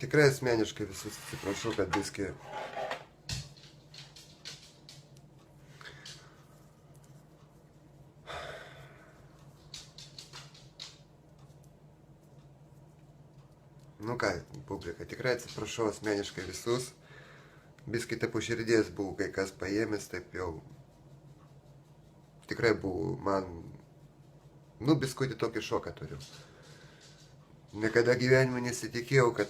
Tikrai asmeniškai visus atsiprašau, kad biskį. Nu ką, publika, tikrai atsiprašau asmeniškai visus. Biskį taip už širdies buvo kai kas paėmęs, taip jau. Tikrai buvo man. Nu, biskutį tokį šoką turiu. Niekada gyvenime nesitikėjau, kad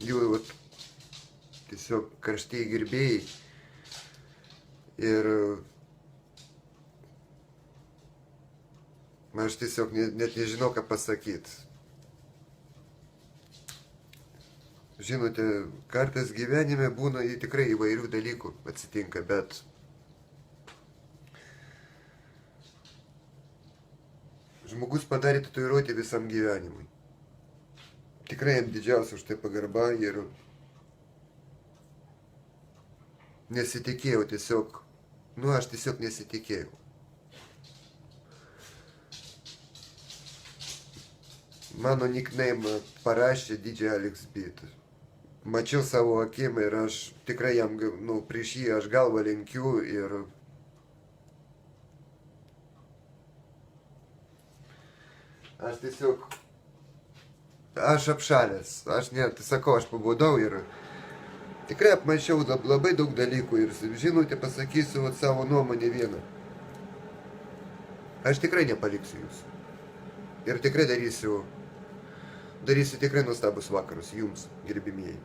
jų vat, tiesiog karštieji gerbėjai ir aš tiesiog net nežinau, ką pasakyti. Žinote, kartais gyvenime būna tikrai įvairių dalykų atsitinka, bet žmogus padarė tatuiruotę visam gyvenimui. Tikrai jam didžiausia už tai pagarba ir nesitikėjau tiesiog, aš tiesiog nesitikėjau. Mano nickname parašė DJ Alex Beat. Mačiau savo akim ir aš tikrai jam, prieš jį aš galvą lenkiu ir aš tiesiog, aš apšalęs, aš net, sakau, aš pabudau ir tikrai apmačiau labai daug dalykų ir, žinote, pasakysiu savo nuomonę vieną. Aš tikrai nepaliksiu jūsų. Ir tikrai darysiu tikrai nuostabus vakarus jums, gerbimieji.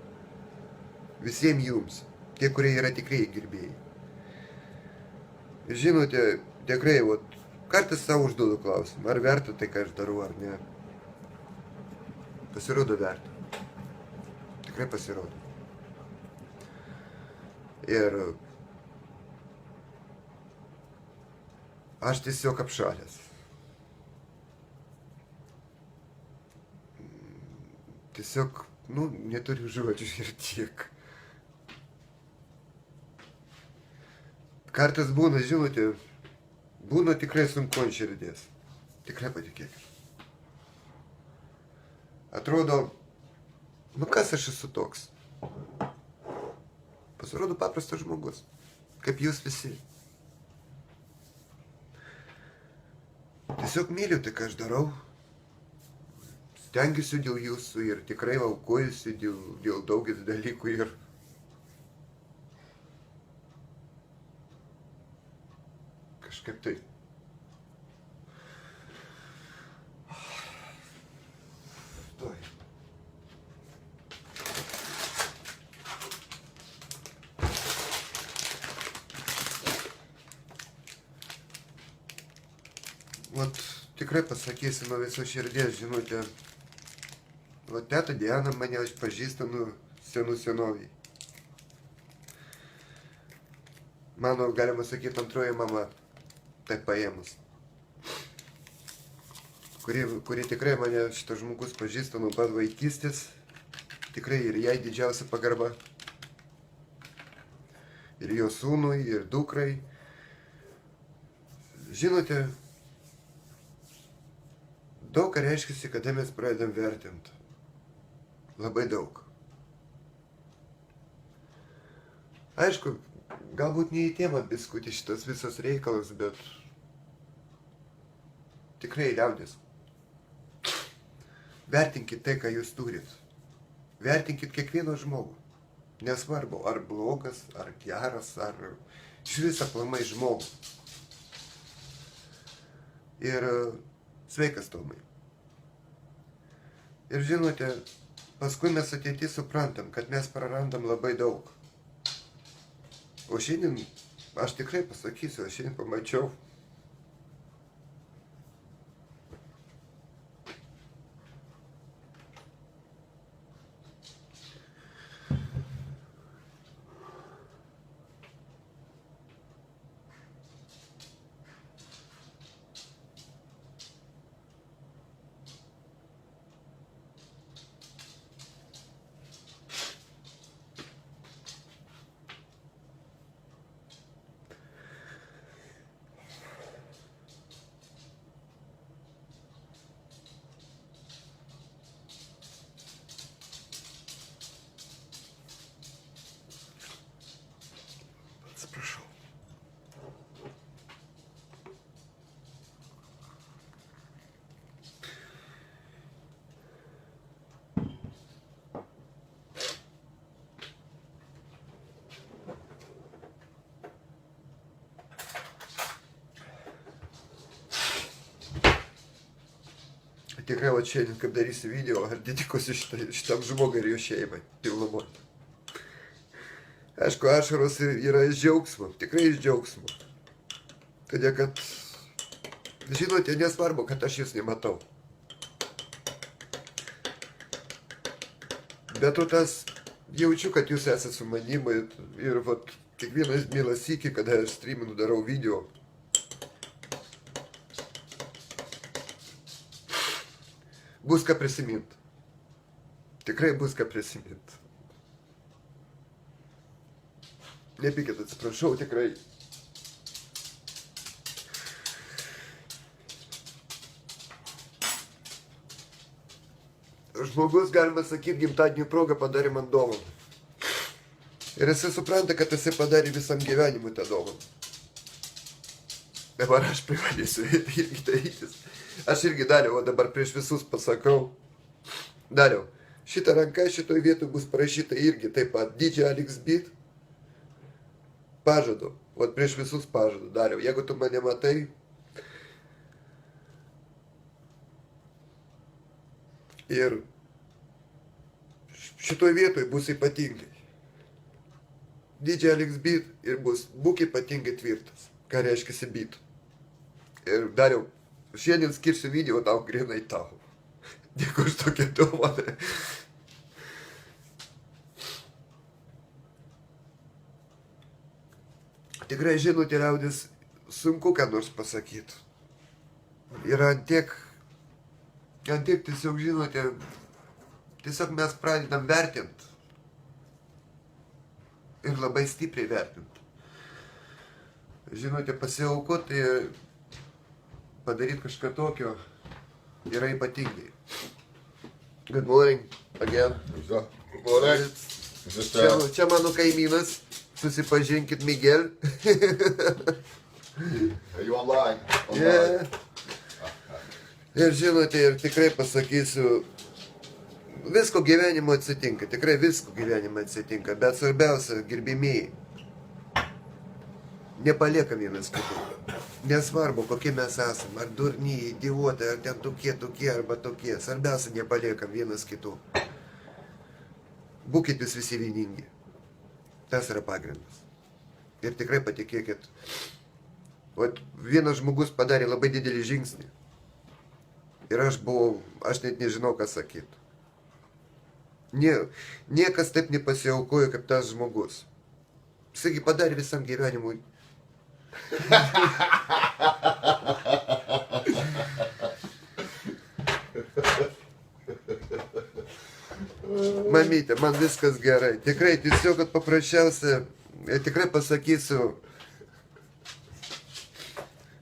Visiems jums, tie, kurie yra tikrieji gerbėjai. Ir žinote, tikrai, kartais savo užduodu klausimą, ar verta tai, ką aš darau, ar ne. Pasirodo verta. Tikrai pasirodo. Ir aš tiesiog apšalęs. Tiesiog, neturiu žodžių ir tiek. Kartais būna, žinote, būna tikrai sunku ant širdies. Tikrai patikėkit. Atrodo, kas aš esu toks? Pasirodo paprastas žmogus, kaip jūs visi. Tiesiog myliu tai, ką aš darau. Stengiuosi dėl jūsų ir tikrai aukojusi dėl daugelio dalykų ir kažkaip tai. Tuoj. Tikrai pasakysiu nuo viso širdies, žinote, teta Diana mane aš pažįstu senovėj. Mano, galima sakyti, antroji mama, taip paėmus. Kuri tikrai mane šitas žmogus pažįsta nuo pat vaikystės. Tikrai ir jai didžiausia pagarba. Ir jo sūnui, ir dukrai. Žinote, daug ką reiškia, kada mes pradedam vertinti. Labai daug. Aišku, galbūt ne į temą biskutį šitas visas reikalas, bet tikrai liaudis. Vertinkit tai, ką jūs turit. Vertinkit kiekvieną žmogų. Nesvarbu, ar blogas, ar geras, ar iš viso aplamai žmogų. Ir sveikas, Tomai. Ir žinote, paskui mes ateity suprantam, kad mes prarandam labai daug. O šiandien, aš tikrai pasakysiu, aš šiandien pamačiau. tikrai va šiandien, kaip darysiu video, aš dedikuosiu šitam žmogui ir jo šeimai. Pilnumoj. Aišku, ašaros yra iš džiaugsmo, tikrai iš džiaugsmo. Todėl, kad, žinote, nesvarbu, kad aš jūs nematau. Bet tu tas jaučiu, kad jūs esate su manimi ir vat, kiekvienas mielas sykį, kada aš streaminu, darau video. Bus ką prisimint. Tikrai bus ką prisimint. Nepykit, atsiprašau, tikrai. Žmogus, galima sakyti, gimtadienio progą padarė man dovaną. Ir jisai supranta, kad jisai padarė visam gyvenimui tą dovaną. Dabar aš privalėsiu irgi darytis. Aš irgi dariau, o dabar prieš visus pasakau. Dariau, šitą ranką šitoj vietoj bus parašyta irgi taip pat. DJ Alex Beat. Pažadu. O prieš visus pažadu. Dariau, jeigu tu mane matai, ir šitoj vietoj bus ypatingai. DJ Alex Beat ir būk ypatingai tvirtas. Ką reiškia beat. Ir Dariau, šiandien skirsiu video tau grinai tau. Dėkui už tokią dovaną. Tikrai žinote, liaudis, sunku ką nors pasakyti. Yra antiek tiesiog, žinote, tiesiog mes pradedam vertinti. Ir labai stipriai vertinti. Žinote, pasiaukoti, padaryti kažką tokio yra ypatingai. Good morning again. Good morning. Čia mano kaimynas. Susipažinkit, Miguel. Are you online? Yeah. Ir žinote, ir tikrai pasakysiu, visko gyvenimo atsitinka, tikrai visko gyvenimo atsitinka, bet svarbiausia, gerbimieji, nepaliekam vienas kitų. Nesvarbu, kokie mes esame, ar durni, idiotai, ar ten tokie, arba tokie. Svarbiausia, nepaliekam vienas kitų. Būkit jūs visi vieningi. Tas yra pagrindas. Ir tikrai patikėkit, vienas žmogus padarė labai didelį žingsnį. Ir aš net nežinau, ką sakyti. Niekas taip nepasiaukojo, kaip tas žmogus. Jisai padarė visam gyvenimui. Mamytė, man viskas gerai. Tikrai, tiesiog, kad paprasčiausia, tikrai pasakysiu,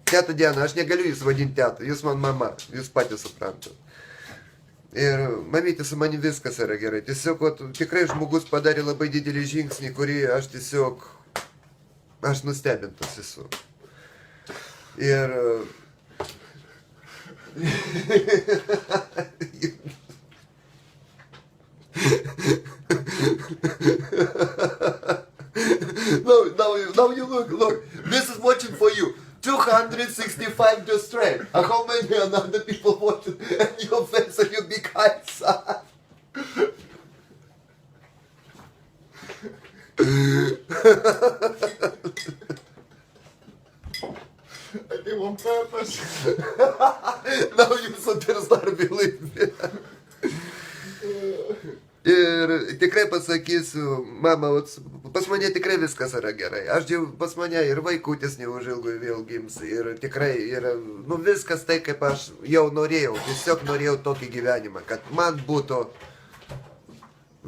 Teta Diana, aš negaliu jūs vadinti teta, jūs man mama, jūs patys suprantate. Ir mamytė, su manim viskas yra gerai. Tiesiog, tikrai žmogus padarė labai didelį žingsnį, kurį aš nustebintas esu. Ir now you look. This is watching for you. 265 just straight. And how many other people watching? And your face and your big eyes. I did on purpose. Now you start believe me. Ir tikrai pasakysiu, mama, pas mane tikrai viskas yra gerai. Pas mane ir vaikutis neužilgo vėl gims. Ir tikrai yra, viskas tai, kaip aš jau norėjau. Tiesiog norėjau tokį gyvenimą, kad man būtų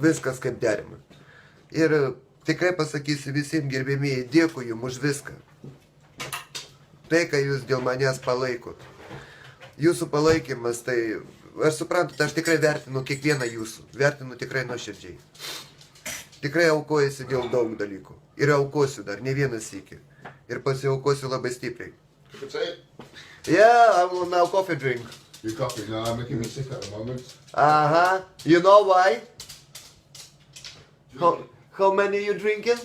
viskas kaip derima. Ir tikrai pasakysiu visiems gerbėmėjai, dėkui jums už viską. Tai, ką jūs dėl manęs palaikot. Jūsų palaikymas, tai... Aš suprantu, aš tikrai vertinu kiekvieną jūsų. Vertinu tikrai nuoširdžiai. Tikrai aukojasi dėl daug dalykų. Ir aukosiu dar, ne vieną sykį. Ir pasiaukosiu labai stipriai. Yeah, I will now coffee drink. You coffee? No, I'm making me sick at the moment. You know why? How many you drinking?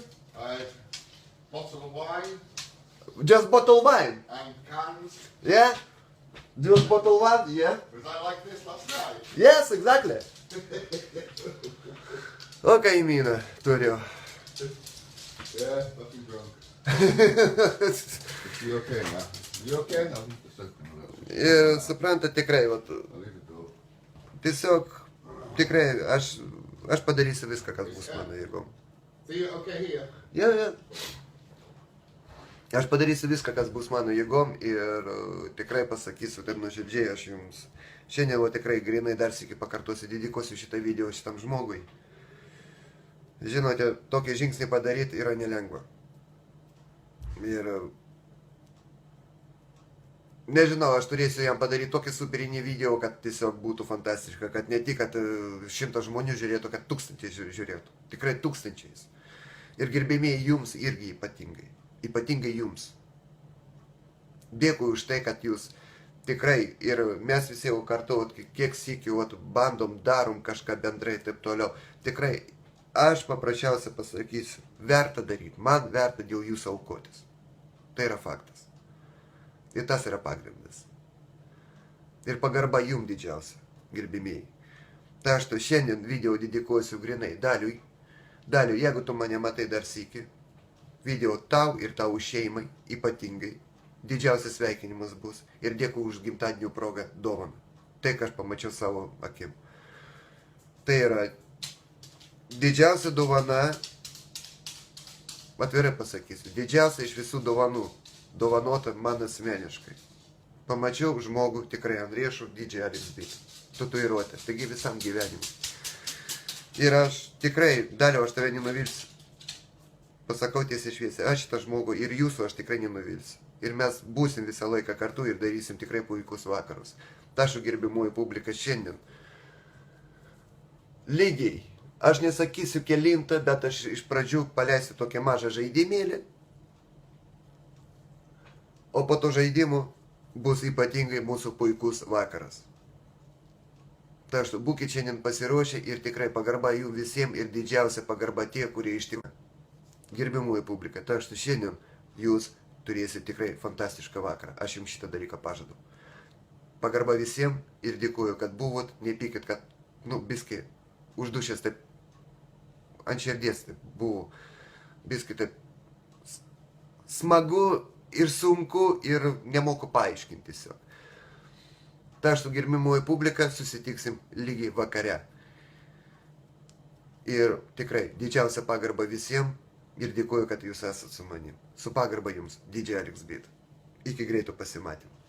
Bottle of wine. Just bottle wine? And cans. Yeah? Just bottle one, yeah? Was I like this last night? Yes, exactly. O kaimyną turiu. Yeah, fucking drunk. You okay, man? You okay? No, just a Ir suprantat tikrai, vat, I'll leave it though. tiesiog tikrai aš padarysiu viską, kas bus mano jėgom. See you okay here? Yeah. Aš padarysiu viską, kas bus mano jėgom ir tikrai pasakysiu taip nuoširdžiai, aš jums šiandien tikrai grinai dar sykį pakartosiu, dedikuosiu šitą video šitam žmogui. Žinote, tokį žingsnį padaryti yra nelengva. Ir nežinau, aš turėsiu jam padaryti tokį superinį video, kad tiesiog būtų fantastiška, kad ne tik, kad 100 žmonių žiūrėtų, kad 1000 žiūrėtų. Tikrai 1000. Ir gerbėmėjai jums irgi ypatingai. Ypatingai jums. Dėkui už tai, kad jūs tikrai ir mes visi jau kartu, kiek sykių bandom, darom kažką bendrai ir taip toliau. Tikrai aš paprasčiausiai pasakysiu, verta daryti, man verta dėl jūsų aukotis. Tai yra faktas. Ir tas yra pagrindas. Ir pagarba jums didžiausia, gerbimieji. Tai aš to šiandien video dedikuosiu grinai Daliui. Daliu, jeigu tu mane matai dar sykį, video tau ir tau šeimai ypatingai. Didžiausias sveikinimas bus. Ir dėkui už gimtadienio progą dovaną. Tai, ką aš pamačiau savo akim. Tai yra didžiausia dovana, atvirai pasakysiu, didžiausia iš visų dovanų, dovanota man asmeniškai. Pamačiau žmogų tikrai ant riešų didžiąją Alex tatuiruotę, taigi visam gyvenimui. Ir aš tikrai, Daliau, aš tave nenuvilsiu. Pasakau tiesiai šviesiai, aš šitą žmogų ir jūsų aš tikrai nenuvilsiu. Ir mes būsim visą laiką kartu ir darysim tikrai puikus vakarus. Tašu gerbimoji publika šiandien. Lygiai. Aš nesakysiu kelintą, bet aš iš pradžių paleisiu tokią mažą žaidimėlį. O po to žaidimų bus ypatingai mūsų puikus vakaras. Tai aš būkit šiandien pasiruošę ir tikrai pagarba jų visiems ir didžiausia pagarba tie, kurie ištinka. Gerbimoji publika, tai aš šiandien jūs turėsite tikrai fantastišką vakarą. Aš jums šitą dalyką pažadu. Pagarba visiems ir dėkuoju, kad buvot, nepykit, kad, biski uždušęs taip ant širdies taip buvo. Biski taip smagu ir sunku ir nemoku paaiškinti tiesiog. Tai aš su gerbimoji publika susitiksim lygiai vakare. Ir tikrai didžiausia pagarba visiems ir dėkuoju, kad jūs esat su manim. Su pagarba jums, DJ Alex Beat. Iki greito pasimatymų.